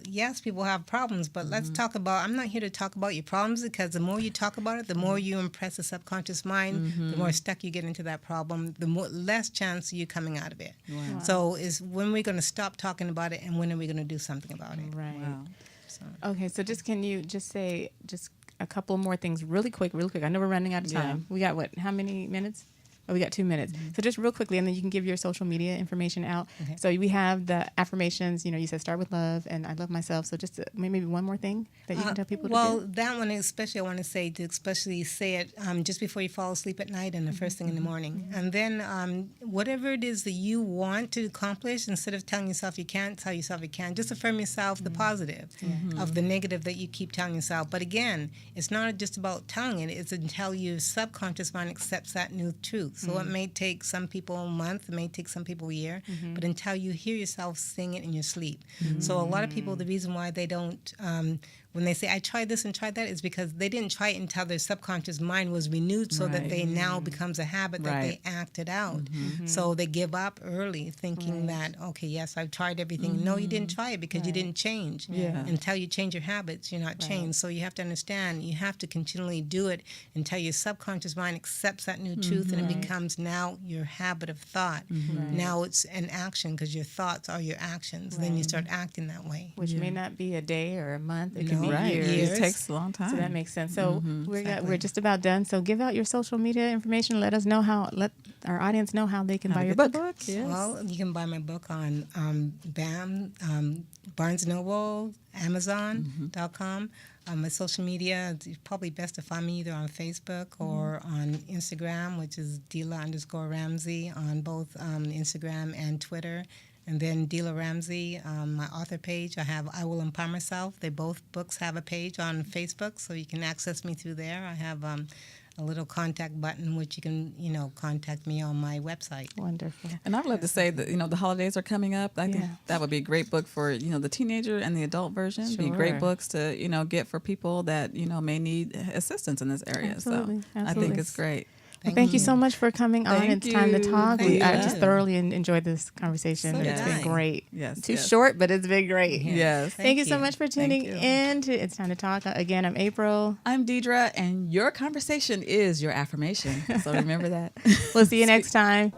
yes, people have problems, but let's talk about, I'm not here to talk about your problems because the more you talk about it, the more you impress the subconscious mind, the more stuck you get into that problem, the less chance of you coming out of it. Wow. So is when we're going to stop talking about it and when are we going to do something about it? Right. Wow. Okay, so can you say a couple more things really quick. I know we're running out of time. We got how many minutes? Oh, we got 2 minutes. So just real quickly, and then you can give your social media information out. Okay. So we have the affirmations, you said start with love and I love myself. So just maybe one more thing that you can tell people Well, to do. that one especially I want to say especially say it just before you fall asleep at night and the first thing in the morning. And then whatever it is that you want to accomplish, instead of telling yourself you can't, tell yourself you can. Just affirm yourself the positive of the negative that you keep telling yourself. But again, it's not just about telling it. It's until your subconscious mind accepts that new truth. So it may take some people a month, it may take some people a year, but until you hear yourself sing it in your sleep. So a lot of people, the reason why they don't, when they say, I tried this and tried that, is because they didn't try it until their subconscious mind was renewed so that they now becomes a habit that they acted out. So they give up early thinking that, okay, yes, I've tried everything. No, you didn't try it because you didn't change. Yeah. Until you change your habits, you're not changed. So you have to understand, you have to continually do it until your subconscious mind accepts that new truth and it becomes now your habit of thought. Now it's an action because your thoughts are your actions. Then you start acting that way. Which may not be a day or a month. It could be Right. years. It takes a long time. So that makes sense. So we're just about done. So give out your social media information. Let our audience know how they can buy your book. Yes. Well, you can buy my book on Barnes & Noble, Amazon.com. My social media, it's probably best to find me either on Facebook or on Instagram, which is Delia_Ramsey on both Instagram and Twitter. And then Delia Ramsey, my author page, I Will Empower Myself. Both books have a page on Facebook, so you can access me through there. I have a little contact button, which you can, contact me on my website. Wonderful. And I would love to say that, the holidays are coming up. I think that would be a great book for, the teenager and the adult version. Be Sure. great books to, get for people that, may need assistance in this area. Absolutely. So I Absolutely. think it's great. Thank you so much for coming on. Thank It's time to you. talk. Thank I you. just thoroughly enjoyed this conversation. So It's did been I. great. Yes, Too yes. short, but it's been great. Yes. Thank you so you. much for tuning you. in to It's Time to Talk. Again, I'm April. I'm Deidre, and your conversation is your affirmation. So remember that. We'll see you next time.